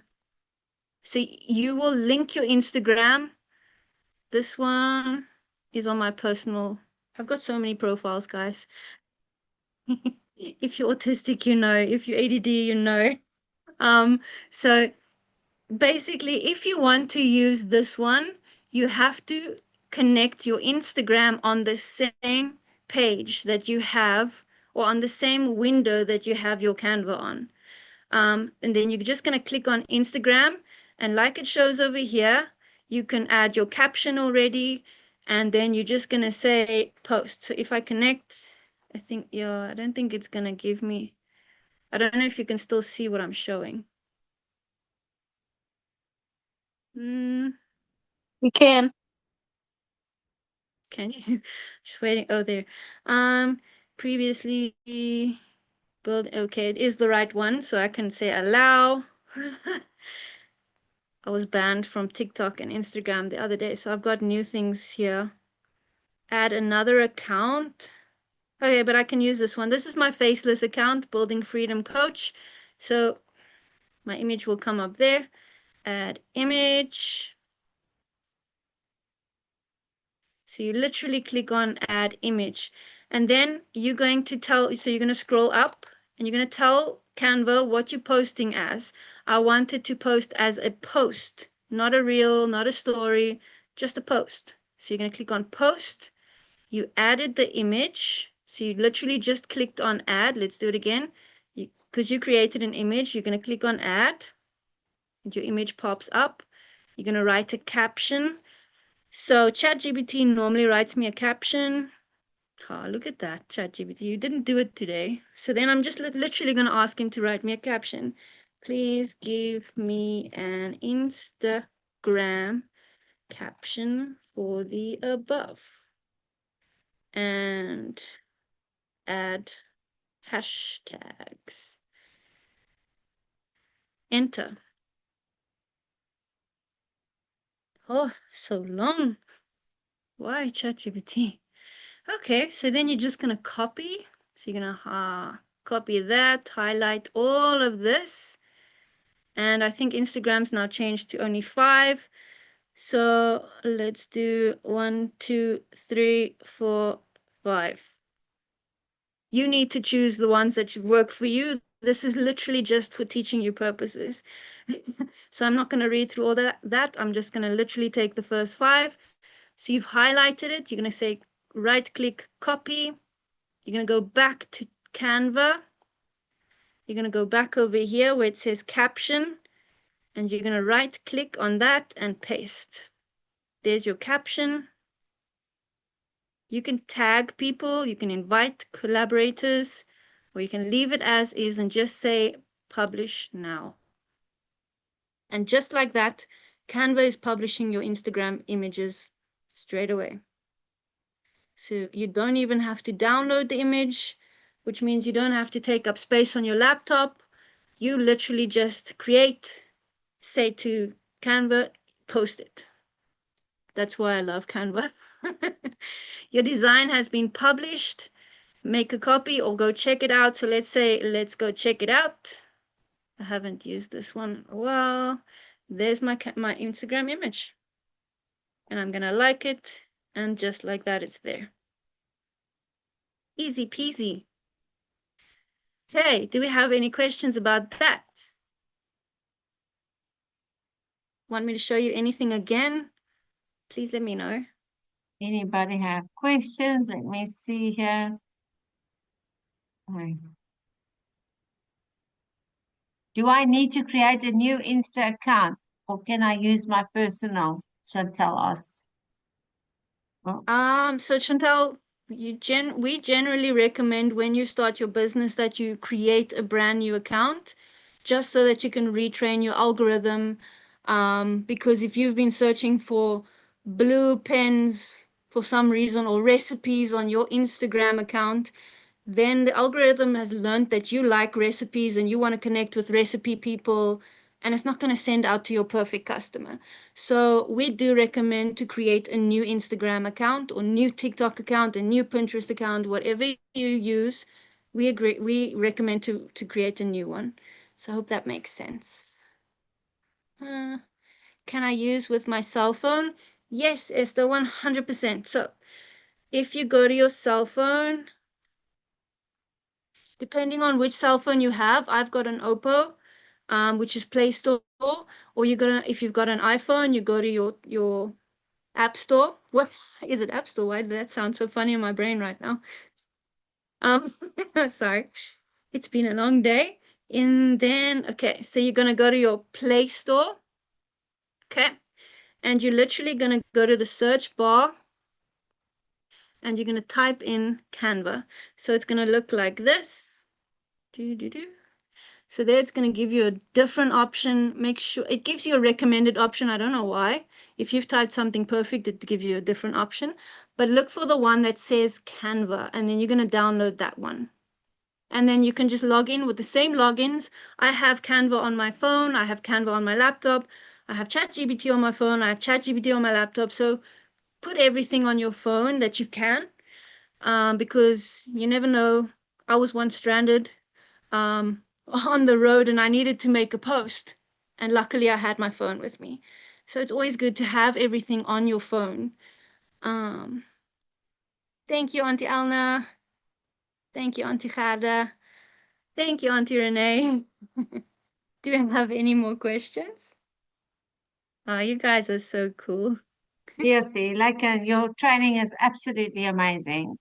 Speaker 1: you will link your Instagram. This one is on my personal. I've got so many profiles, guys. If you're autistic, you know. If you're ADD, you know. So basically, if you want to use this one, you have to connect your Instagram on the same page that you have, or on the same window that you have your Canva on. And then you're just going to click on Instagram, and like it shows over here, you can add your caption already, and then you're just going to say post. So if I connect, I think, yeah, I don't think it's going to give me, I don't know if you can still see what I'm showing.
Speaker 4: You can.
Speaker 1: Can you? Just waiting. Oh, there. Previously build. Okay, it is the right one, so I can say allow. I was banned from TikTok and Instagram the other day, so I've got new things here. Add another account. Okay, but I can use this one. This is my faceless account, Building Freedom Coach. So my image will come up there. Add image. So you literally click on add image. And then you're going to tell, so you're going to scroll up and you're going to tell Canva what you're posting as. I want it to post as a post, not a reel, not a story, just a post. So you're going to click on post. You added the image. So you literally just clicked on add. Let's do it again. Because you created an image, you're going to click on add. And your image pops up. You're going to write a caption. So ChatGPT normally writes me a caption. Oh, look at that, ChatGPT. You didn't do it today. So then I'm just literally going to ask him to write me a caption. Please give me an Instagram caption for the above. And add hashtags. Enter. Oh, so long. Why ChatGPT? Okay, so then you're just going to copy. So you're going to copy that, highlight all of this. And I think Instagram's now changed to only 5. So let's do 1, 2, 3, 4, 5. You need to choose the ones that work for you. This is literally just for teaching you purposes. So I'm not going to read through all that. I'm just going to literally take the first 5. So you've highlighted it. You're going to say right-click, copy. You're going to go back to Canva. You're going to go back over here where it says caption. And you're going to right-click on that and paste. There's your caption. You can tag people. You can invite collaborators. Or you can leave it as is and just say publish now. And just like that, Canva is publishing your Instagram images straight away. So you don't even have to download the image, which means you don't have to take up space on your laptop. You literally just create, say to Canva, post it. That's why I love Canva. Your design has been published. Make a copy or go check it out. So let's go check it out. I haven't used this one in a while. There's my Instagram image. And I'm going to like it. And just like that, it's there. Easy peasy. Okay, do we have any questions about that? Want me to show you anything again? Please let me know.
Speaker 2: Anybody have questions? Let me see here. Do I need to create a new Insta account or can I use my personal? Chantel asks.
Speaker 1: So Chantal, we generally recommend when you start your business that you create a brand new account just so that you can retrain your algorithm. Because if you've been searching for blue pens for some reason or recipes on your Instagram account, then the algorithm has learned that you like recipes and you want to connect with recipe people, and it's not going to send out to your perfect customer. So we do recommend to create a new Instagram account or new TikTok account, a new Pinterest account, whatever you use. We recommend to create a new one. So I hope that makes sense. Can I use with my cell phone? Yes, Esther, 100%. So if you go to your cell phone, depending on which cell phone you have, I've got an Oppo, which is Play Store, or if you've got an iPhone, you go to your App Store. What is it? App Store? Why does that sound so funny in my brain right now? Sorry, it's been a long day. And then, okay, so you're gonna go to your Play Store, okay, and you're literally gonna go to the search bar, and you're gonna type in Canva. So it's gonna look like this. So there it's going to give you a different option. Make sure it gives you a recommended option. I don't know why. If you've typed something perfect, it gives you a different option. But look for the one that says Canva, and then you're going to download that one. And then you can just log in with the same logins. I have Canva on my phone. I have Canva on my laptop. I have ChatGPT on my phone. I have ChatGPT on my laptop. So put everything on your phone that you can, because you never know. I was once stranded on the road and I needed to make a post. And luckily I had my phone with me. So it's always good to have everything on your phone. Thank you, Auntie Alna. Thank you, Auntie Gerda. Thank you, Auntie Renee. Do you have any more questions? Oh, you guys are so cool.
Speaker 2: Yes, like your training is absolutely amazing.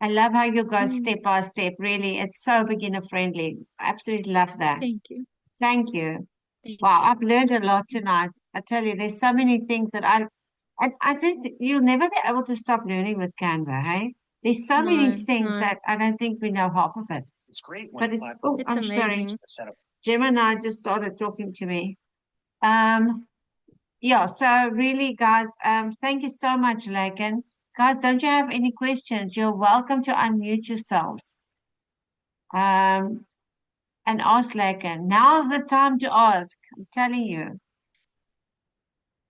Speaker 2: I love how you go
Speaker 1: Mm,
Speaker 2: step by step. Really, it's so beginner friendly. Absolutely love that.
Speaker 1: thank you.
Speaker 2: Thank you.
Speaker 1: Thank
Speaker 2: Wow,
Speaker 1: you.
Speaker 2: I've learned a lot tonight. I tell you, there's so many things that I think that you'll never be able to stop learning with Canva, hey? There's so many
Speaker 1: No,
Speaker 2: things
Speaker 1: no,
Speaker 2: that I don't think we know half of it. But it's, oh,
Speaker 1: it's
Speaker 2: I'm sorry.
Speaker 1: amazing.
Speaker 2: Gemini just started talking to me. Um, yeah, so really, guys, thank you so much, Lakin. Guys, don't you have any questions? You're welcome to unmute yourselves. And ask Lakin. Now's the time to ask. I'm telling you.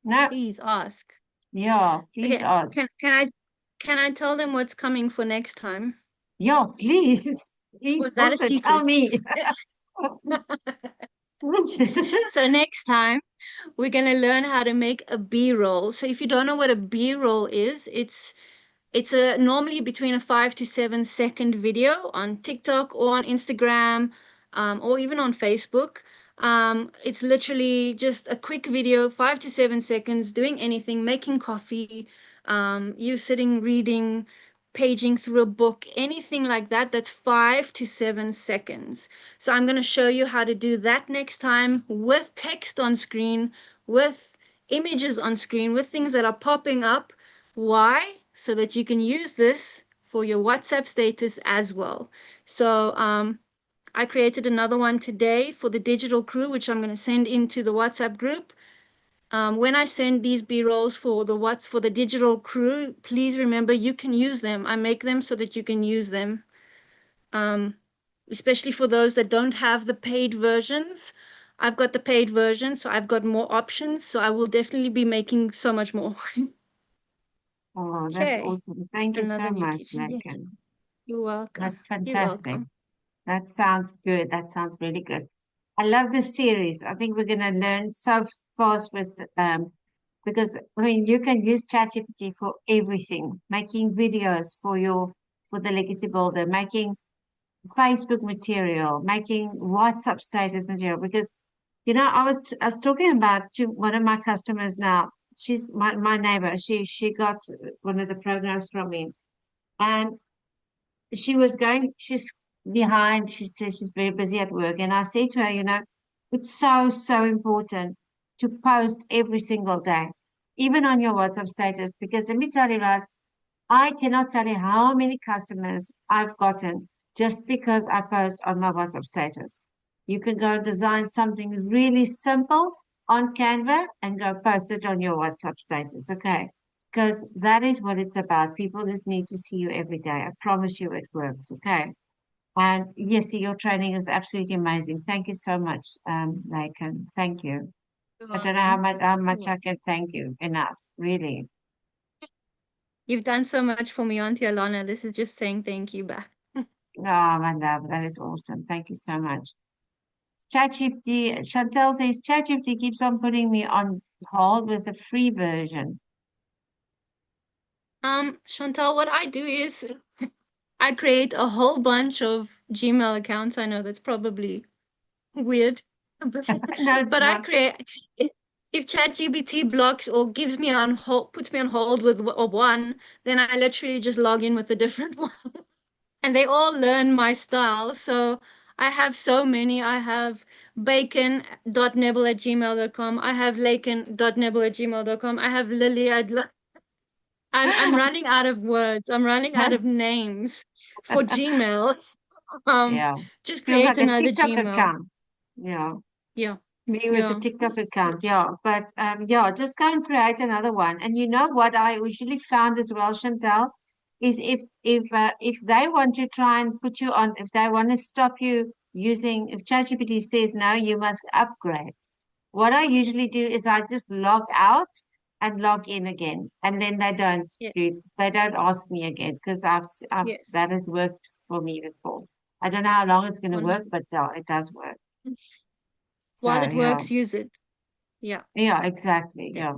Speaker 2: No,
Speaker 1: Please ask.
Speaker 2: yeah, please
Speaker 1: Okay,
Speaker 2: ask.
Speaker 1: can I tell them what's coming for next time?
Speaker 2: Yeah, please. Please
Speaker 1: Was that a
Speaker 2: also tell
Speaker 1: secret?
Speaker 2: me.
Speaker 1: So next time we're gonna learn how to make a B-roll. So if you don't know what a B-roll is, it's a normally between a 5 to 7 second video on TikTok or on Instagram, or even on Facebook. It's literally just a quick video, 5 to 7 seconds, doing anything, making coffee, you sitting reading, paging through a book, anything like that. That's 5 to 7 seconds. So I'm going to show you how to do that next time with text on screen, with images on screen, with things that are popping up. Why? So that you can use this for your WhatsApp status as well. So I created another one today for the digital crew, which I'm going to send into the WhatsApp group. When I send these B-rolls for the digital crew, please remember you can use them. I make them so that you can use them. Um, Especially for those that don't have the paid versions. I've got the paid version, so I've got more options. So I will definitely be making so much more.
Speaker 2: Oh, that's
Speaker 1: Okay.
Speaker 2: awesome. Thank you so
Speaker 1: Another new
Speaker 2: much,
Speaker 1: teaching day.
Speaker 2: Lakin.
Speaker 1: You're welcome.
Speaker 2: That's
Speaker 1: You're
Speaker 2: fantastic.
Speaker 1: welcome.
Speaker 2: That sounds good. That sounds really good. I love this series. I think we're going to learn so fast with because I mean you can use ChatGPT for everything, making videos for the legacy builder, making Facebook material, making WhatsApp status material. Because I was talking about to one of my customers now. She's my neighbor. She got one of the programs from me, and she's behind. She says she's very busy at work. And I say to her, it's so, so important to post every single day, even on your WhatsApp status. Because let me tell you guys, I cannot tell you how many customers I've gotten just because I post on my WhatsApp status. You can go and design something really simple on Canva and go post it on your WhatsApp status. Okay. Because that is what it's about. People just need to see you every day. I promise you it works. Okay. And yes, your training is absolutely amazing. Thank you so much, Laken. Thank you.
Speaker 1: You're
Speaker 2: I don't know how
Speaker 1: welcome.
Speaker 2: much how
Speaker 1: You're
Speaker 2: much I
Speaker 1: welcome.
Speaker 2: can thank you enough, really.
Speaker 1: You've done so much for me, Auntie Alana. This is just saying thank you back.
Speaker 2: Oh, my love, that is awesome. Thank you so much. ChatGPT, Chantel says ChatGPT keeps on putting me on hold with the free version.
Speaker 1: Chantal, what I do is I create a whole bunch of Gmail accounts. I know that's probably weird, but
Speaker 2: No, it's
Speaker 1: I
Speaker 2: not.
Speaker 1: create if ChatGPT blocks or gives me on hold, puts me on hold with one, then I literally just log in with a different one. And they all learn my style. So I have so many. I have bacon.nibble@gmail.com. I have laken.nibble@gmail.com. I have Lily. I'm running out of words. I'm running out of names for Gmail. Um,
Speaker 2: Yeah.
Speaker 1: just
Speaker 2: Feels
Speaker 1: create
Speaker 2: like a
Speaker 1: another
Speaker 2: TikTok
Speaker 1: Gmail.
Speaker 2: account. Yeah.
Speaker 1: Yeah,
Speaker 2: Me with the
Speaker 1: yeah.
Speaker 2: TikTok account, yeah. But yeah, just go and create another one. And you know what I usually found as well, Chantal, is if they want to try and put you on, if they want to stop you using, if ChatGPT says no, you must upgrade. What I usually do is I just log out and log in again, and then
Speaker 1: Yes,
Speaker 2: they don't ask me again because
Speaker 1: yes.
Speaker 2: that has worked for me before. I don't know how long it's going to work,
Speaker 1: 100.
Speaker 2: but it does work. So
Speaker 1: While it
Speaker 2: yeah.
Speaker 1: works, use it. Yeah.
Speaker 2: Yeah, exactly. Yeah.